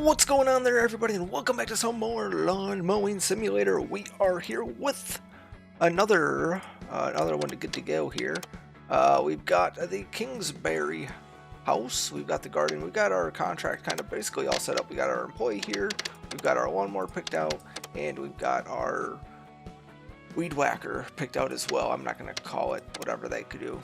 What's going on there, everybody, and welcome back to some more lawn mowing simulator. We are here with another one to get to go here. We've got the Kingsbury house, we've got the garden, we've got our contract kind of basically all set up. We got our employee here, we've got our lawnmower picked out, and we've got our weed whacker picked out as well. I'm not going to call it whatever they could do.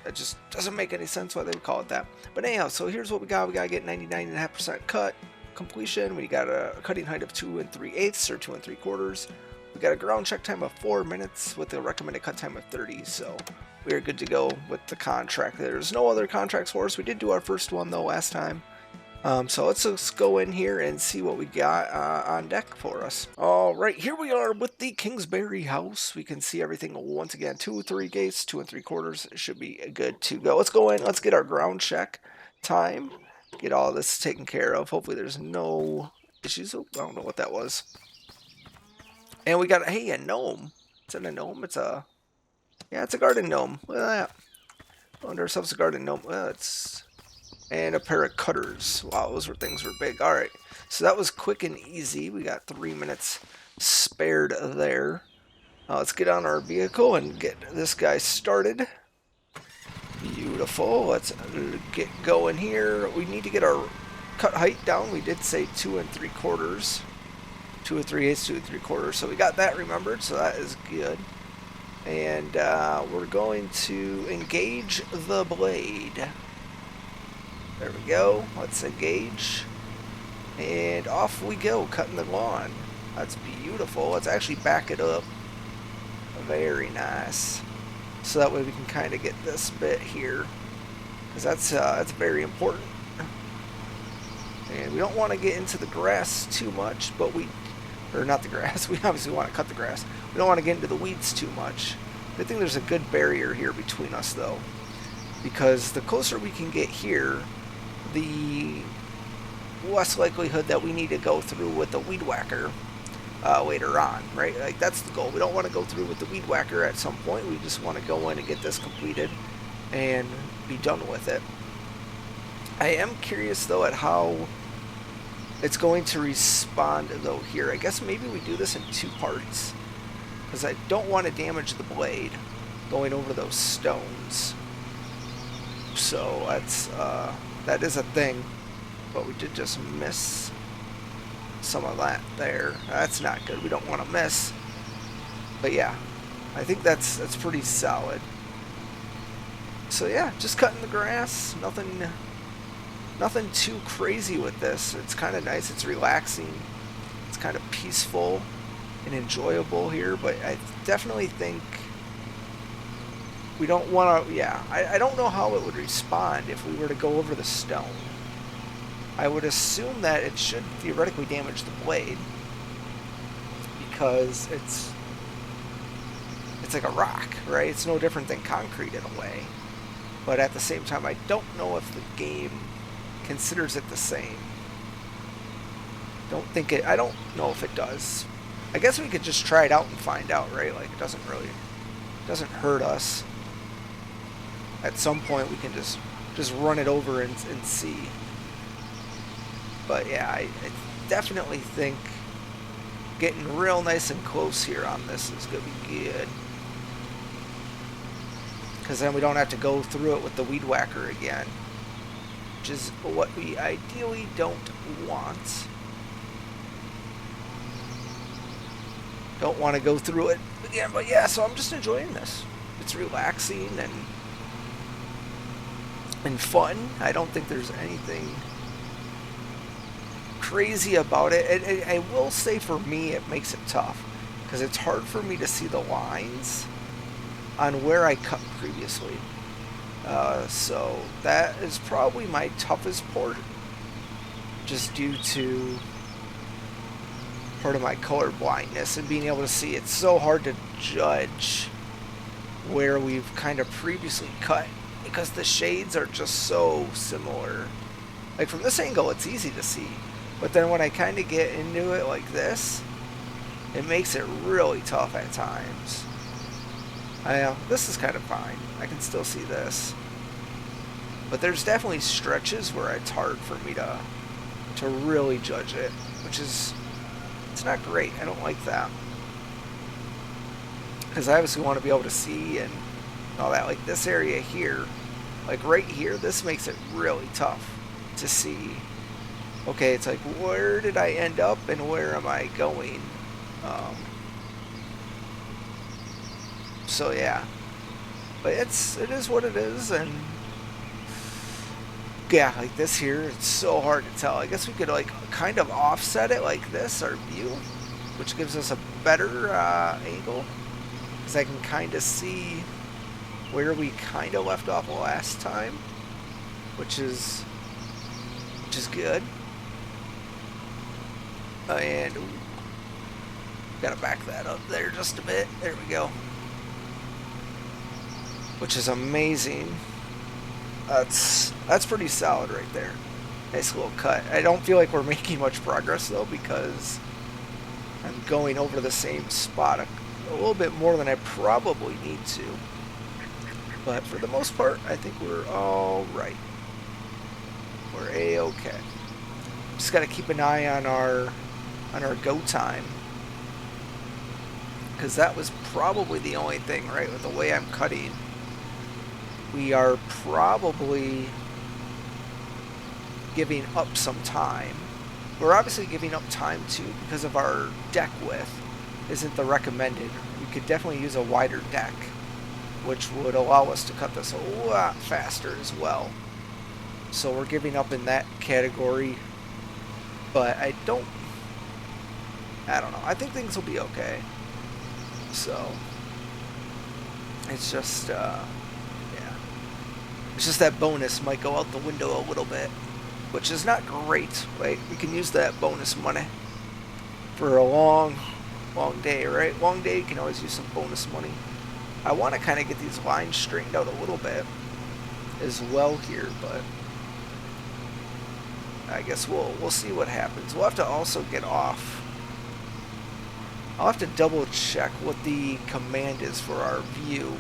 It just doesn't make any sense why they would call it that. But anyhow, so here's what we got. We got to get 99.5% cut completion. We got a cutting height of 2 3/8 or 2 3/4. We got a ground check time of 4 minutes with a recommended cut time of 30. So we are good to go with the contract. There's no other contracts for us. We did do our first one though last time. So let's just go in here and see what we got on deck for us. Alright, here we are with the Kingsbury house. We can see everything once again. 2 3 gates, 2 3/4. It should be good to go. Let's go in. Let's get our ground check time. Get all this taken care of. Hopefully there's no issues. Oh, I don't know what that was. And we got, hey, a gnome. Is it a gnome? It's a garden gnome. Look at that. Found ourselves a garden gnome. And a pair of cutters. Wow, those things were big. Alright, so that was quick and easy. We got 3 minutes spared there. Let's get on our vehicle and get this guy started. Beautiful. Let's get going here. We need to get our cut height down. We did say 2 3/4. 2 3/8, 2 3/4. So we got that remembered, so that is good. And we're going to engage the blade. There we go. Let's engage. And off we go, cutting the lawn. That's beautiful. Let's actually back it up. Very nice. So that way we can kind of get this bit here. Because that's very important. And we don't want to get into the grass too much, but or not the grass. We obviously want to cut the grass. We don't want to get into the weeds too much. Good thing there's a good barrier here between us though. Because the closer we can get here, the less likelihood that we need to go through with the weed whacker later on, right? Like that's the goal. We don't want to go through with the weed whacker at some point. We just want to go in and get this completed and be done with it. I am curious though at how it's going to respond though here. I guess maybe we do this in 2 parts because I don't want to damage the blade going over those stones. So that is a thing, but we did just miss some of that there. That's not good. We don't want to miss. But yeah, I think that's pretty solid. So yeah, just cutting the grass. Nothing too crazy with this. It's kind of nice. It's relaxing. It's kind of peaceful and enjoyable here. But I definitely think we don't want to, yeah, I don't know how it would respond if we were to go over the stone. I would assume that it should theoretically damage the blade because it's like a rock, right? It's no different than concrete in a way. But at the same time, I don't know if the game considers it the same. I don't know if it does. I guess we could just try it out and find out, right? Like it doesn't hurt us. At some point we can just run it over and see. But yeah, I definitely think getting real nice and close here on this is going to be good. Because then we don't have to go through it with the weed whacker again. Which is what we ideally don't want. Don't want to go through it again, but yeah, so I'm just enjoying this. It's relaxing and fun. I don't think there's anything crazy about it. I will say for me it makes it tough because it's hard for me to see the lines on where I cut previously. So that is probably my toughest part, just due to part of my color blindness and being able to see. It's so hard to judge where we've kind of previously cut because the shades are just so similar. Like from this angle it's easy to see, but then when I kind of get into it like this, it makes it really tough at times. I know, this is kind of fine. I can still see this. But there's definitely stretches where it's hard for me to to really judge it, which is, it's not great. I don't like that. Because I obviously want to be able to see and all that. Like this area here, like right here, this makes it really tough to see. Okay, it's like, where did I end up and where am I going? So yeah, but it is what it is, and yeah, like this here, it's so hard to tell. I guess we could like kind of offset it like this, our view, which gives us a better angle, because I can kind of see where we kind of left off last time, which is good. And ooh, gotta back that up there just a bit. There we go. Which is amazing. That's pretty solid right there. Nice little cut. I don't feel like we're making much progress though, because I'm going over the same spot a little bit more than I probably need to. But for the most part, I think we're all right. We're a-okay. Just got to keep an eye on our go time, because that was probably the only thing, right? With the way I'm cutting, we are probably giving up some time. We're obviously giving up time too because of our deck width isn't the recommended. We could definitely use a wider deck, which would allow us to cut this a lot faster as well. So we're giving up in that category, but I don't know. I think things will be okay. So it's just it's just that bonus might go out the window a little bit, which is not great. Right? We can use that bonus money for a long day, right? Long day, you can always use some bonus money. I want to kind of get these lines straightened out a little bit as well here, but I guess we'll see what happens. We'll have to also get off. I'll have to double check what the command is for our view,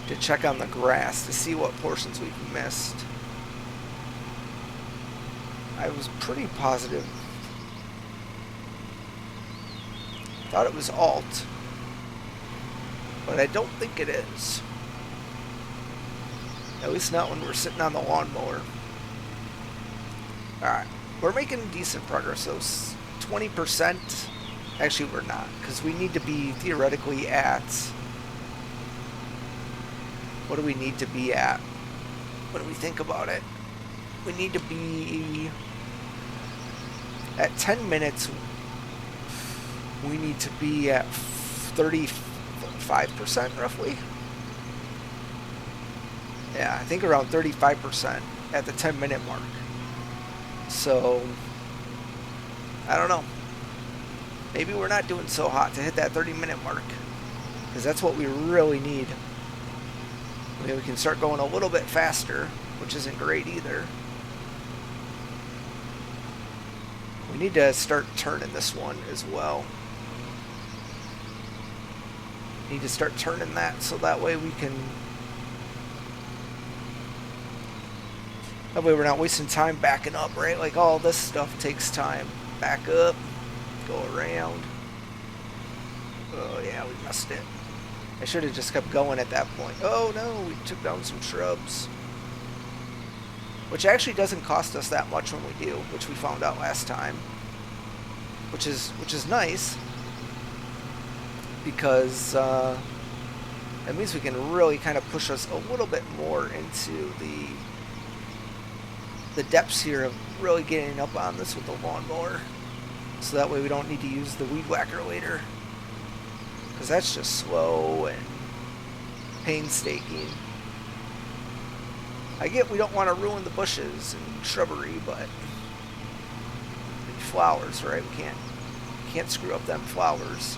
to check on the grass to see what portions we've missed. I was pretty positive. Thought it was Alt, but I don't think it is. At least not when we're sitting on the lawnmower. Alright, we're making decent progress. So 20%, actually we're not, because we need to be theoretically at, what do we need to be at? When we think about it, we need to be at 10 minutes. We need to be at 35% roughly. Yeah, I think around 35% at the 10-minute mark. So I don't know. Maybe we're not doing so hot to hit that 30-minute mark, because that's what we really need. I mean, we can start going a little bit faster, which isn't great either. We need to start turning this one as well. Need to start turning that so that way we can... That way we're not wasting time backing up, right? Like all this stuff takes time. Back up, go around. Oh yeah, we missed it. I should have just kept going at that point. Oh no, we took down some shrubs. Which actually doesn't cost us that much when we do, which we found out last time. Which is nice, because that means we can really kind of push us a little bit more into the depths here of really getting up on this with the lawnmower. So that way we don't need to use the weed whacker later, because that's just slow and painstaking. I get we don't want to ruin the bushes and shrubbery, but and flowers, right? We can't screw up them flowers.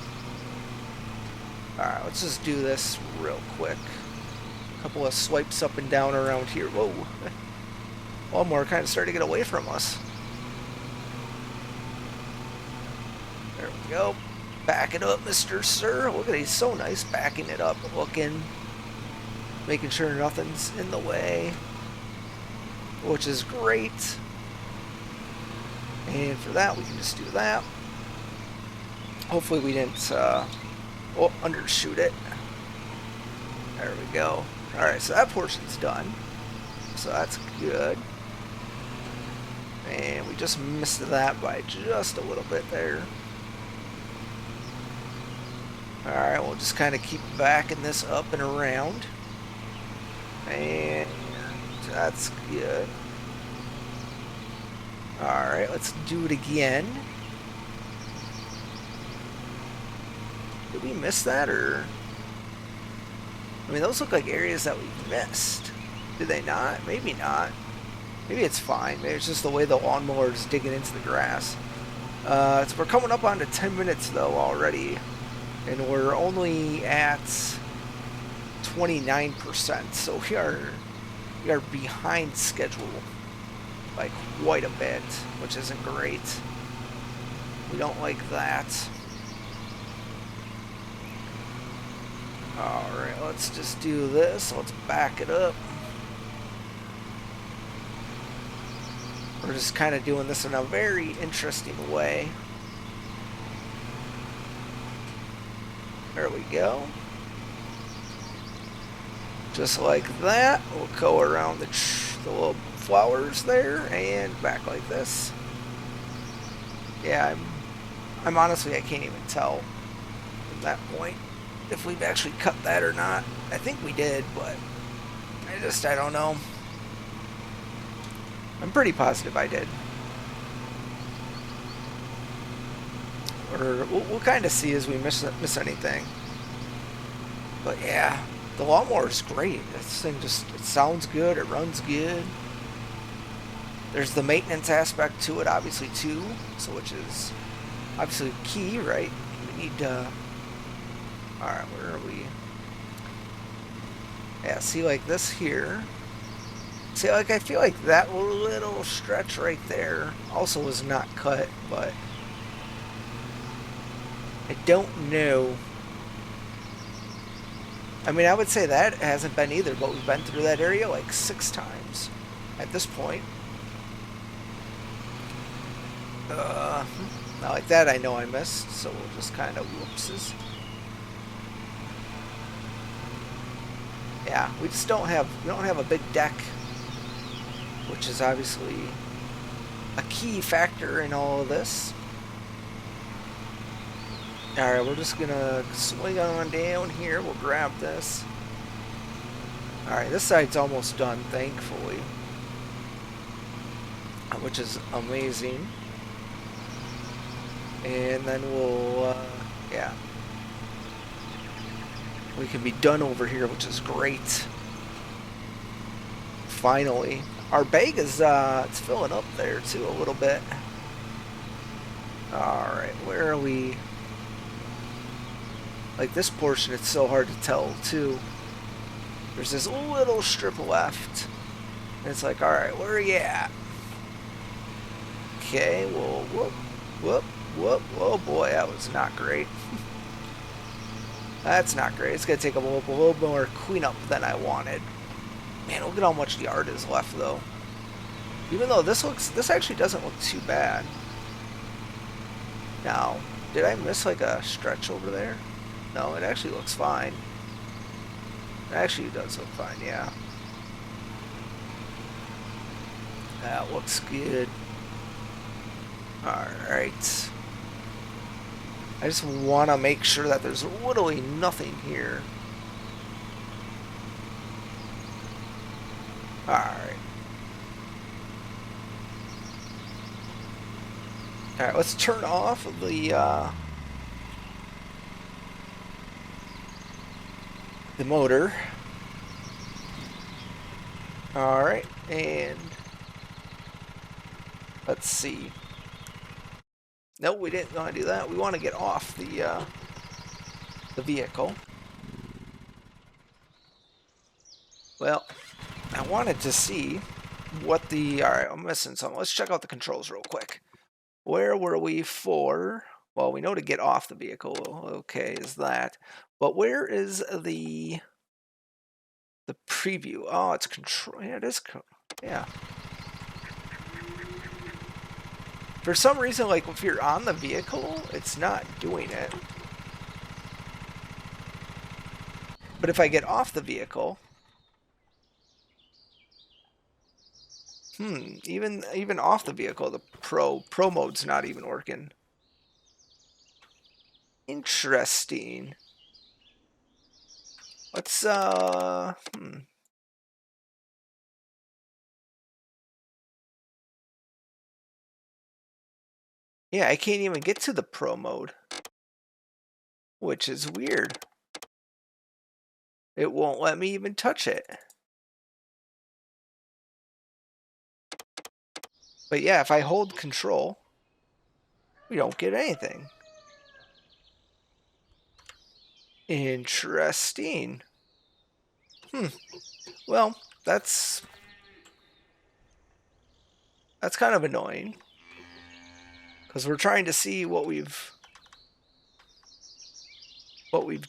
Alright, let's just do this real quick. A couple of swipes up and down around here. Whoa. Lawnmower kind of starting to get away from us. There we go. Back it up, Mr. Sir. Look at it, he's so nice backing it up, looking, making sure nothing's in the way, which is great. And for that, we can just do that. Hopefully we didn't undershoot it. There we go. Alright, so that portion's done. So that's good. And we just missed that by just a little bit there. Alright, we'll just kind of keep backing this up and around. And that's good. Alright, let's do it again. Did we miss that, or? I mean, those look like areas that we missed. Did they not? Maybe not. Maybe it's fine. Maybe it's just the way the lawnmower is digging into the grass. So we're coming up on to 10 minutes, though, already. And we're only at 29%. So we are behind schedule by quite a bit, which isn't great. We don't like that. Alright, let's just do this. Let's back it up. We're just kind of doing this in a very interesting way. There we go. Just like that. We'll go around the little flowers there and back like this. Yeah, I'm honestly, I can't even tell from that point if we've actually cut that or not. I think we did, but I don't know. I'm pretty positive I did. Or we'll kind of see as we miss anything. But yeah, the lawnmower is great. This thing just, it sounds good, it runs good. There's the maintenance aspect to it, obviously, too. So, which is obviously key, right? We need alright, where are we? Yeah, see, like this here. See, like, I feel like that little stretch right there also was not cut, but I don't know. I mean, I would say that hasn't been either, but we've been through that area like 6 times at this point. Not like that, I know I missed, so we'll just kind of whoopses. Yeah, we don't have a big deck, which is obviously a key factor in all of this. Alright, we're just gonna swing on down here. We'll grab this. Alright, this side's almost done, thankfully, which is amazing. And then we'll, yeah. We can be done over here, which is great. Finally. Our bag is, it's filling up there, too, a little bit. Alright, where are we? Like this portion, it's so hard to tell, too. There's this little strip left. And it's like, alright, where are you at? Okay, well, whoop, whoop, whoop. Oh boy, that was not great. That's not great. It's going to take a little more cleanup than I wanted. Man, look at how much yard is left, though. Even though this actually doesn't look too bad. Now, did I miss like a stretch over there? No, it actually looks fine. It actually does look fine, yeah. That looks good. Alright. I just want to make sure that there's literally nothing here. Alright. Alright, let's turn off the motor. Alright, and let's see. No, we didn't want to do that. We want to get off the vehicle. Well, I wanted to see what the... Alright, I'm missing something. Let's check out the controls real quick. Where were we for? Well, we know to get off the vehicle. Okay, is that. But where is the preview? Oh, it's control. Yeah, it is. Yeah. For some reason, like if you're on the vehicle, it's not doing it. But if I get off the vehicle, even off the vehicle, the pro mode's not even working. Interesting. Let's Yeah, I can't even get to the pro mode, which is weird. It won't let me even touch it. But yeah, if I hold control, we don't get anything. Interesting. Well, that's kind of annoying. Because we're trying to see what we've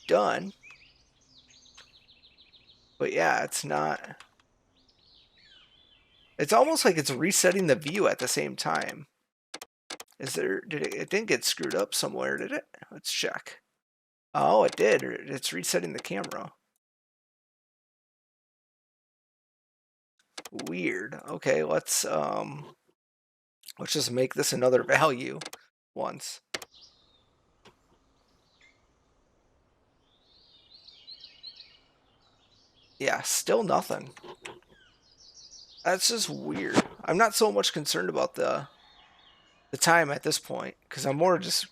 done. But yeah, it's not. It's almost like it's resetting the view at the same time. It didn't get screwed up somewhere, did it? Let's check. Oh, it did. It's resetting the camera. Weird. Okay, let's just make this another value once. Yeah, still nothing. That's just weird. I'm not so much concerned about the time at this point, because I'm more just,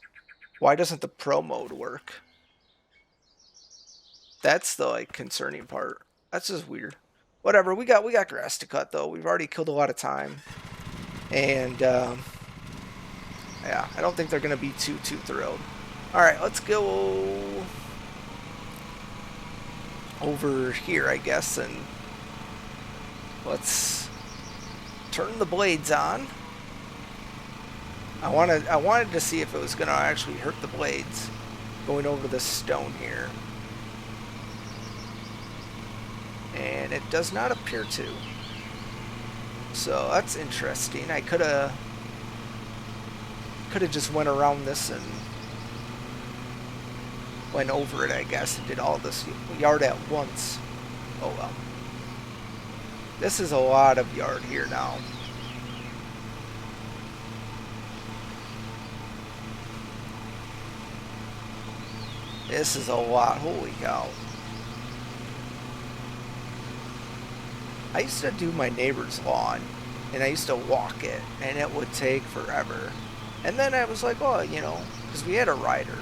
why doesn't the pro mode work? That's the like concerning part. That's just weird. Whatever. We got grass to cut though. We've already killed a lot of time, and yeah, I don't think they're gonna be too thrilled. All right, let's go over here, I guess, and let's turn the blades on. I wanted to see if it was gonna actually hurt the blades going over the stone here. And it does not appear to. So that's interesting. I could have just went around this and went over it, I guess, and did all this yard at once. Oh well. This is a lot of yard here now. This is a lot. Holy cow. I used to do my neighbor's lawn, and I used to walk it, and it would take forever. And then I was like, well, you know, because we had a rider,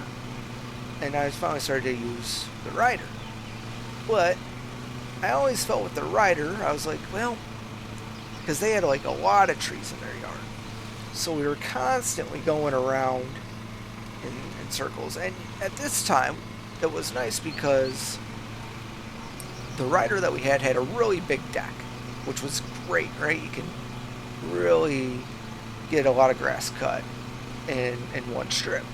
and I finally started to use the rider. But I always felt with the rider, I was like, well, because they had like a lot of trees in their yard. So we were constantly going around in circles. And at this time, it was nice because the rider that we had a really big deck, which was great, right? You can really get a lot of grass cut in one strip.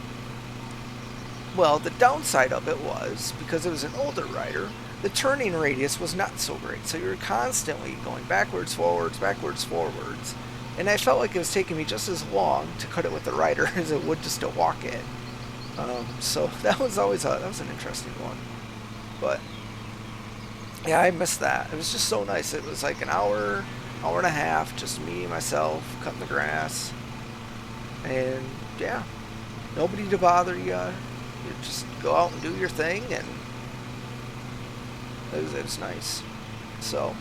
Well, the downside of it was, because it was an older rider, the turning radius was not so great. So you were constantly going backwards, forwards, and I felt like it was taking me just as long to cut it with the rider as it would just to walk it. So that was always that was an interesting one. But yeah, I missed that. It was just so nice. It was like an hour and a half, just me, myself, cutting the grass. And yeah, nobody to bother you. You just go out and do your thing, and it was nice. So,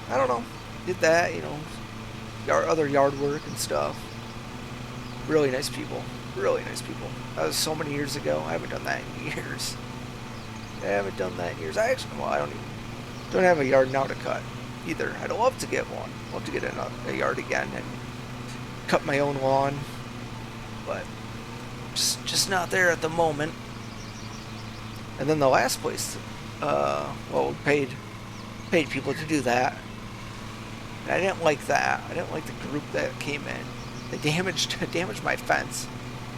I don't know. Did that, you know, other yard work and stuff. Really nice people. Really nice people. That was so many years ago. I haven't done that in years. I actually, well, I don't have a yard now to cut either. I'd love to get one. Love to get a yard again and cut my own lawn, but just not there at the moment. And then the last place, well, we paid people to do that. And I didn't like that. I didn't like the group that came in. They damaged my fence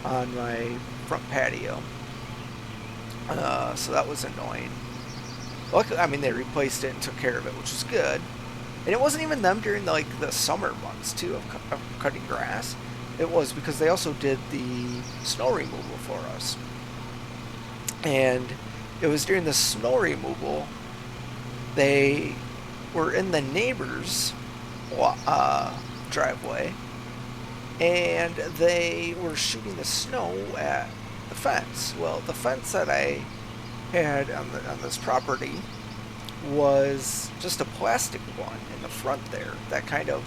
on my front patio. So that was annoying. Luckily, I mean, they replaced it and took care of it, which was good. And it wasn't even them during the summer months too of cutting grass. It was because they also did the snow removal for us. And it was during the snow removal, they were in the neighbor's driveway, and they were shooting the snow at the fence. Well, the fence that I had on this property was just a plastic one in the front there that kind of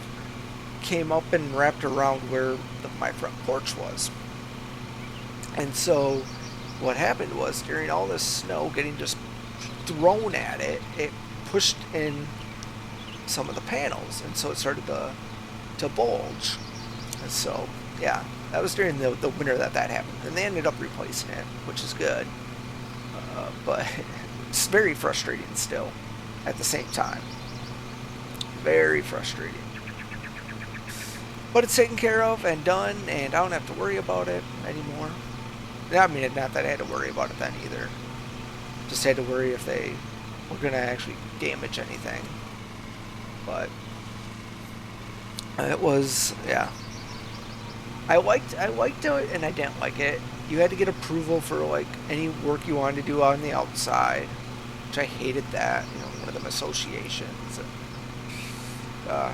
came up and wrapped around where my front porch was. And so what happened was, during all this snow getting just thrown at it, it pushed in some of the panels, and so it started to bulge. And so, yeah, that was during the winter that happened. And they ended up replacing it, which is good. But it's very frustrating still at the same time. Very frustrating. But it's taken care of and done, and I don't have to worry about it anymore. I mean, not that I had to worry about it then either. Just had to worry if they were going to actually damage anything. But it was, yeah. I liked it and I didn't like it. You had to get approval for like any work you wanted to do on the outside, which I hated that. You know, one of them associations.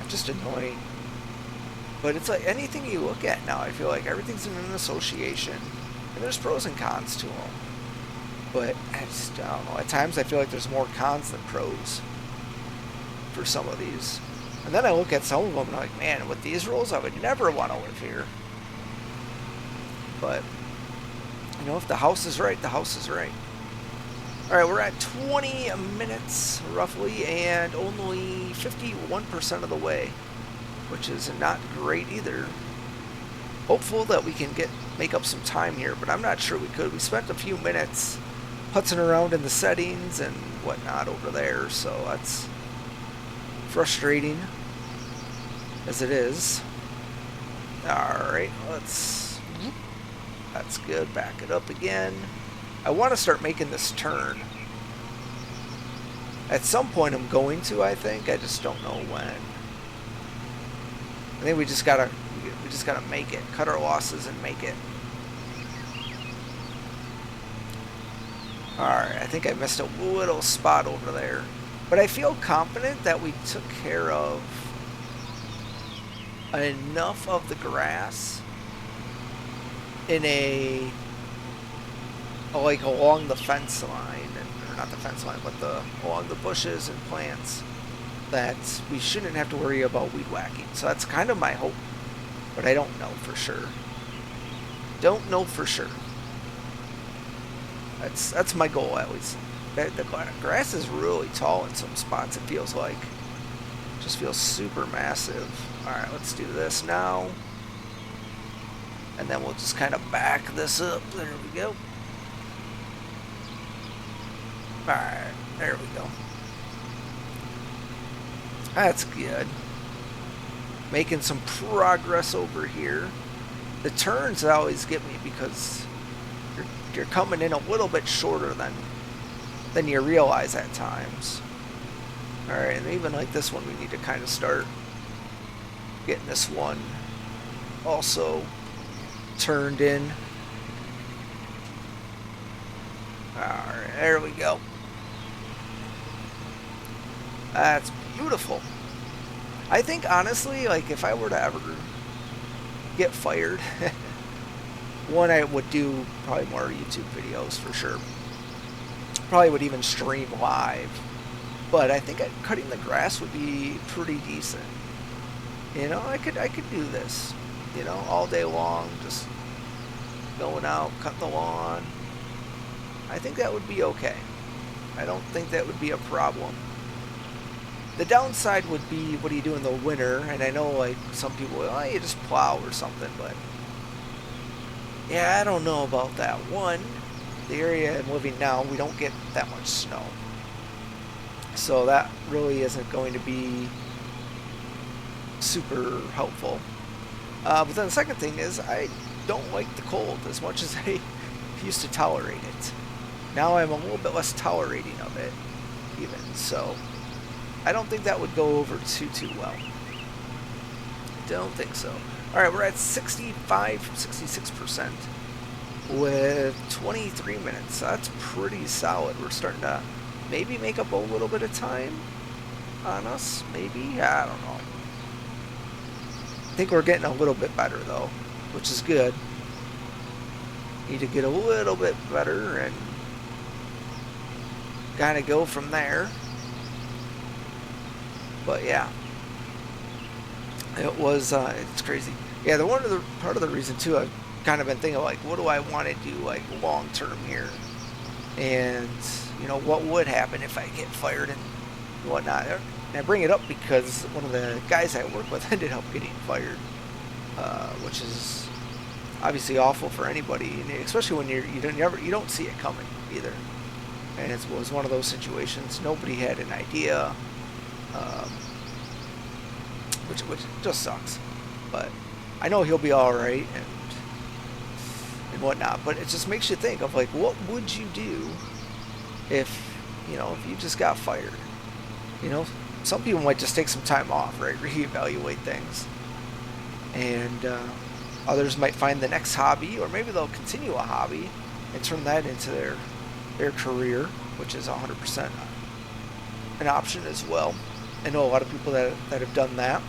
Just annoying. But it's like anything you look at now, I feel like everything's in an association. And there's pros and cons to them. But I don't know. At times I feel like there's more cons than pros for some of these. And then I look at some of them and I'm like, man, with these rules, I would never want to live here. But, you know, if the house is right, the house is right. Alright, we're at 20 minutes, roughly, and only 51% of the way, which is not great either. Hopeful that we can make up some time here, but I'm not sure we could. We spent a few minutes putzing around in the settings and whatnot over there, so that's frustrating as it is. Alright, that's good. Back it up again. I want to start making this turn. At some point I'm going to, I think. I just don't know when. I think we just gotta make it. Cut our losses and make it. Alright, I think I missed a little spot over there. But I feel confident that we took care of enough of the grass in a like along the fence line, or not the fence line, but along the bushes and plants, that we shouldn't have to worry about weed whacking. So that's kind of my hope, but I don't know for sure. Don't know for sure. That's my goal at least. The grass is really tall in some spots. It feels like, just feels super massive. All right, let's do this now, and then we'll just kind of back this up. There we go. Alright, there we go. That's good. Making some progress over here. The turns always get me because you're coming in a little bit shorter than you realize at times. Alright, and even like this one, we need to kind of start getting this one also turned in. Alright, there we go. That's beautiful. I think honestly, like if I were to ever get fired, one, I would do probably more YouTube videos for sure. Probably would even stream live. But I think cutting the grass would be pretty decent. You know, I could do this, you know, all day long, just going out, cutting the lawn. I think that would be okay. I don't think that would be a problem. The downside would be, what do you do in the winter? And I know, like, some people, oh, you just plow or something, but yeah, I don't know about that. One, the area I'm living now, we don't get that much snow. So that really isn't going to be super helpful. But then the second thing is, I don't like the cold as much as I used to tolerate it. Now I'm a little bit less tolerating of it, even. So I don't think that would go over too well. Don't think so. All right, we're at 66% with 23 minutes. So that's pretty solid. We're starting to maybe make up a little bit of time on us. Maybe, I don't know. I think we're getting a little bit better though, which is good. Need to get a little bit better and kind of go from there. But yeah, it was it's crazy. Yeah, part of the reason too, I've kind of been thinking like, what do I want to do like long term here, and you know, what would happen if I get fired and whatnot. And I bring it up because one of the guys I work with ended up getting fired, which is obviously awful for anybody, and especially when you don't see it coming either. And it was one of those situations. Nobody had an idea, which just sucks. But I know he'll be all right and whatnot. But it just makes you think of like, what would you do if if you just got fired? You know, some people might just take some time off, right? Reevaluate things, and others might find the next hobby, or maybe they'll continue a hobby and turn that into their career, which is 100% an option as well. I know a lot of people that have done that.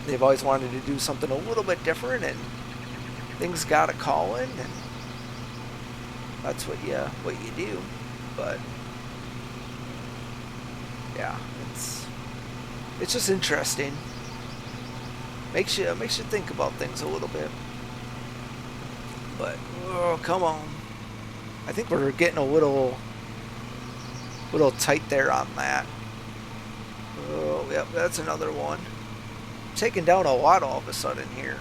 They've always wanted to do something a little bit different, and things got a calling, and that's what you do. But yeah, it's just interesting. Makes you think about things a little bit. But oh, come on. I think we're getting a little tight there on that. Oh, yep, that's another one. Taking down a lot all of a sudden here.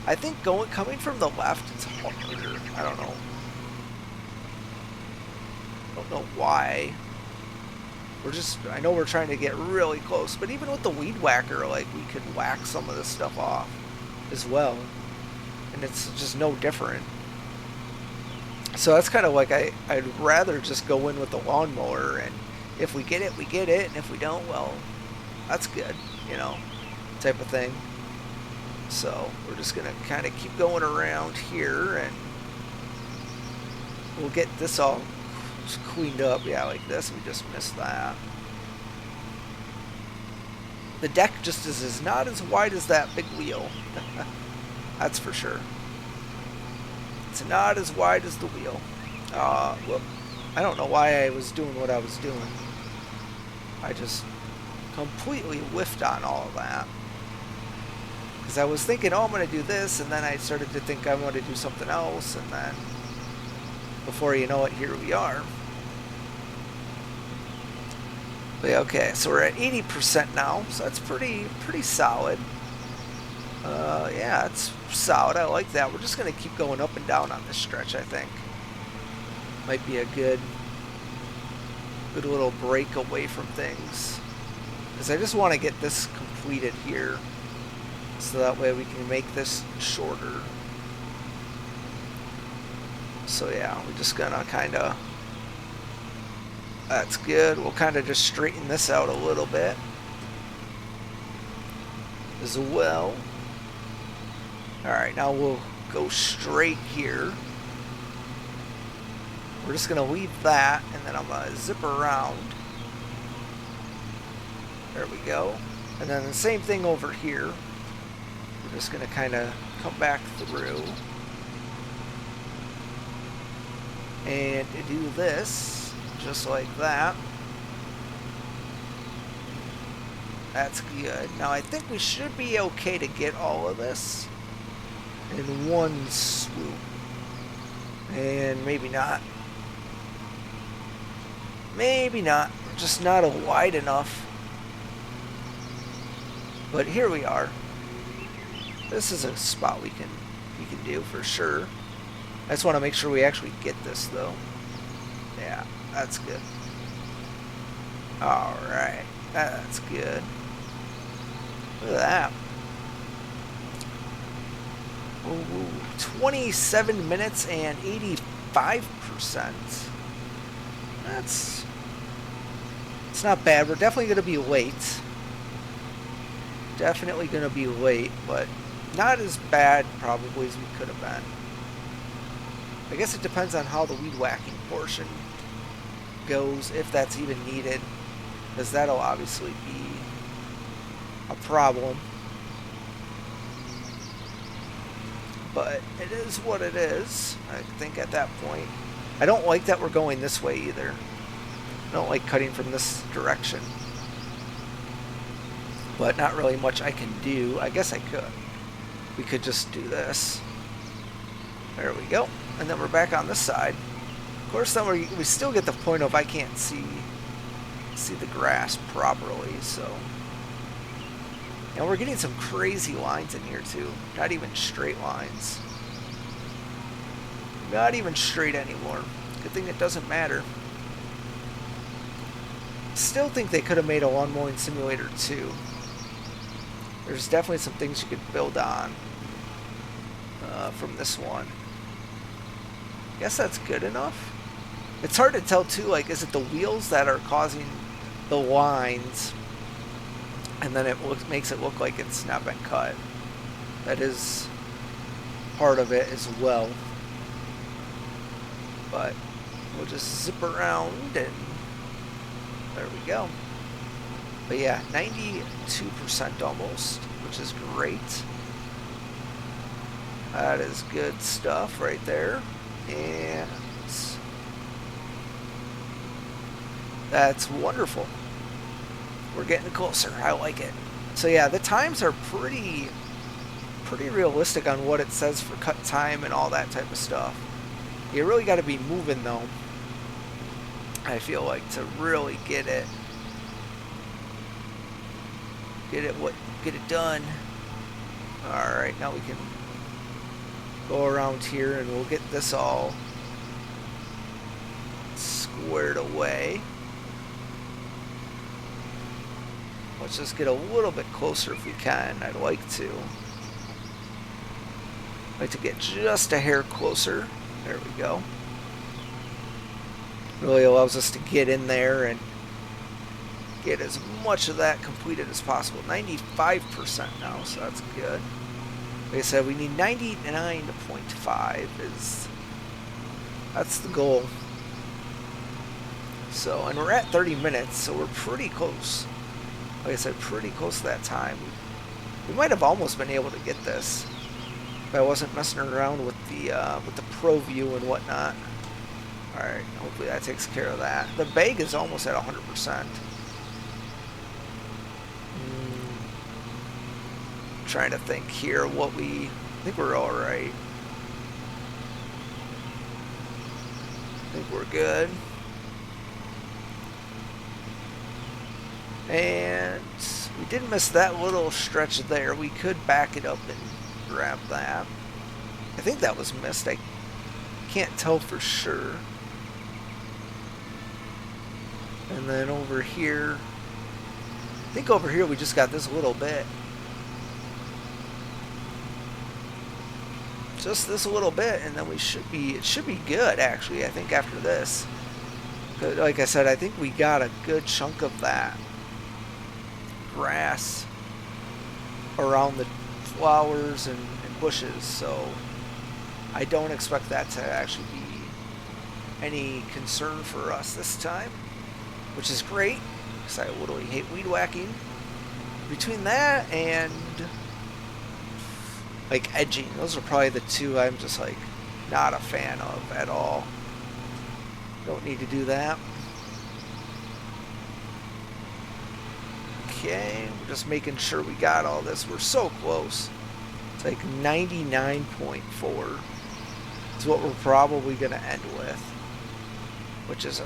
I think coming from the left, it's harder. I don't know why. I know we're trying to get really close, but even with the weed whacker, like, we could whack some of this stuff off as well. And it's just no different. So that's kind of like, I'd rather just go in with the lawnmower, and if we get it, we get it, and if we don't, well, that's good, type of thing. So we're just going to kind of keep going around here, and we'll get this all cleaned up. Yeah, like this, we just missed that. The deck just is not as wide as that big wheel. That's for sure. It's not as wide as the wheel. Whoop. I don't know why I was doing what I was doing. I just completely whiffed on all of that. Because I was thinking, oh, I'm going to do this, and then I started to think I want to do something else, and then before you know it, here we are. But yeah, okay, so we're at 80% now, so that's pretty solid. Yeah, it's solid. I like that. We're just going to keep going up and down on this stretch, I think. Might be a good little break away from things. Because I just want to get this completed here, so that way we can make this shorter. So yeah, we're just going to kind of... That's good. We'll kind of just straighten this out a little bit as well. Alright, now we'll go straight here. We're just going to leave that, and then I'm going to zip around. There we go. And then the same thing over here. We're just going to kind of come back through. And do this, just like that. That's good. Now I think we should be okay to get all of this in one swoop. And maybe not. Maybe not. Just not wide enough. But here we are. This is a spot we can do for sure. I just want to make sure we actually get this though. Yeah, that's good. Alright, that's good. Look at that. Ooh, 27 minutes and 85%. It's not bad. We're definitely going to be late. Definitely going to be late, but not as bad probably as we could have been. I guess it depends on how the weed whacking portion goes, if that's even needed, because that'll obviously be a problem. But it is what it is, I think, at that point. I don't like that we're going this way either. I don't like cutting from this direction. But not really much I can do. I guess I could. We could just do this. There we go. And then we're back on this side. Of course, then we still get the point of I can't see the grass properly, so. And we're getting some crazy lines in here too. Not even straight lines. Not even straight anymore. Good thing it doesn't matter. Still think they could have made a lawn mowing simulator too. There's definitely some things you could build on from this one. Guess that's good enough. It's hard to tell too, like, is it the wheels that are causing the lines and then it makes it look like it's not been cut? That is part of it as well. But we'll just zip around and there we go. But yeah, 92% almost, which is great. That is good stuff right there. And that's wonderful. We're getting closer. I like it. So yeah, the times are pretty realistic on what it says for cut time and all that type of stuff. You really got to be moving though, I feel like, to really get it done. All right, now we can go around here and we'll get this all squared away. Let's just get a little bit closer if we can. I'd like to. I'd like to get just a hair closer. There we go. Really allows us to get in there and get as much of that completed as possible. 95% now, so that's good. Like I said, we need 99.5 that's the goal. So, and we're at 30 minutes, so we're pretty close. Like I said, pretty close to that time. We might have almost been able to get this if I wasn't messing around with the Pro View and whatnot. All right, hopefully that takes care of that. The bag is almost at 100%. Trying to think here what I think we're all right. I think we're good. And we did miss that little stretch there. We could back it up and grab that. I think that was missed. I can't tell for sure. And then over here, I think over here we just got this little bit. Just this little bit, and then it should be good actually, I think, after this. Like I said, I think we got a good chunk of that grass around the flowers and bushes, so I don't expect that to actually be any concern for us this time, which is great because I literally hate weed whacking. Between that and like edging, those are probably the two I'm just like not a fan of at all. Don't need to do that. Okay, we're just making sure we got all this. We're so close. It's like 99.4. It's what we're probably gonna end with, which is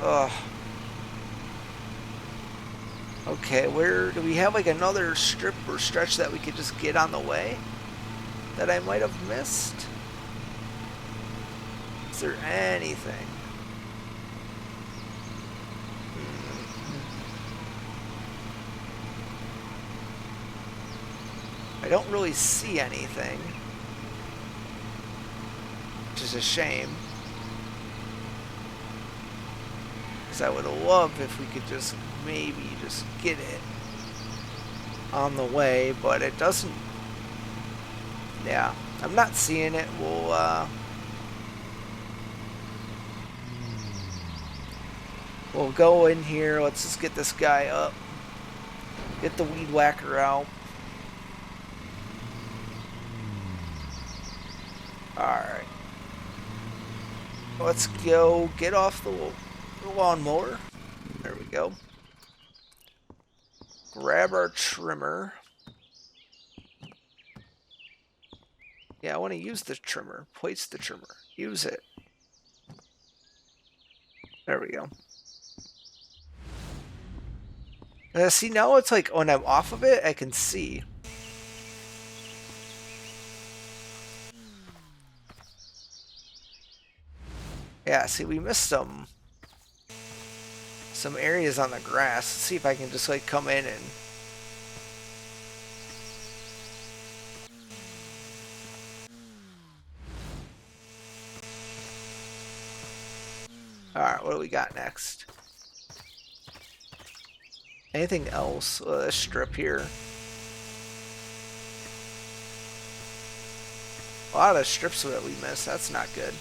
okay, where do we have like another strip or stretch that we could just get on the way that I might have missed? Is there anything? I don't really see anything, which is a shame, because I would have loved if we could just maybe just get it on the way, but it doesn't. Yeah, I'm not seeing it. We'll go in here. Let's just get this guy up. Get the weed whacker out. Alright. Let's go get off the lawnmower. There we go. Grab our trimmer. Yeah, I want to use the trimmer. Place the trimmer. Use it. There we go. See, now it's like when I'm off of it, I can see. Yeah, see, we missed some areas on the grass. Let's see if I can just like come in and alright, what do we got next? Anything else? This strip here. A lot of strips that we missed. That's not good.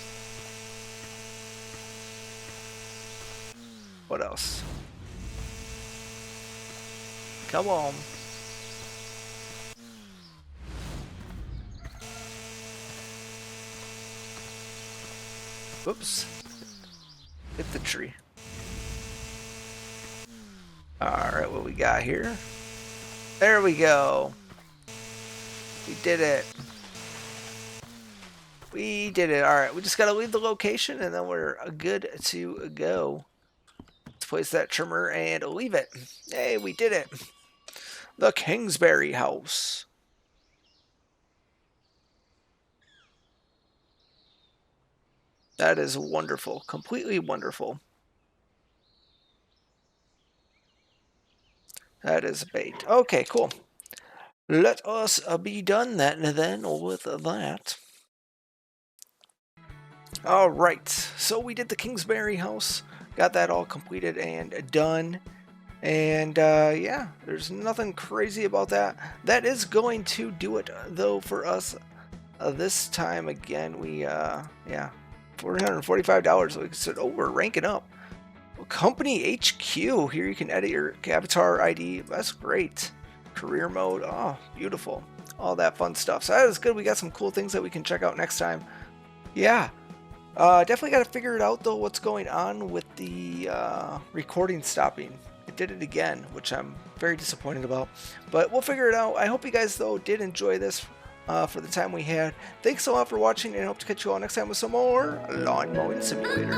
What else? Come on. Whoops. Hit the tree. Alright, what we got here? There we go. We did it. We did it. Alright, we just gotta leave the location and then we're good to go. Let's place that trimmer and leave it. Hey, we did it. The Kingsbury house. That is wonderful. Completely wonderful. That is bait. Okay, cool. Let us be done then with that. Alright, so we did the Kingsbury house. Got that all completed and done. And yeah, there's nothing crazy about that. That is going to do it though for us this time. Again, we yeah, $445. Like I said, oh, we're ranking up. Company HQ. Here you can edit your avatar ID. That's great. Career mode. Oh, beautiful. All that fun stuff. So that is good. We got some cool things that we can check out next time. Yeah. Definitely got to figure it out though. What's going on with the recording stopping? It did it again, which I'm very disappointed about. But we'll figure it out. I hope you guys though did enjoy this for the time we had. Thanks a lot for watching, and I hope to catch you all next time with some more Lawn Mowing Simulator.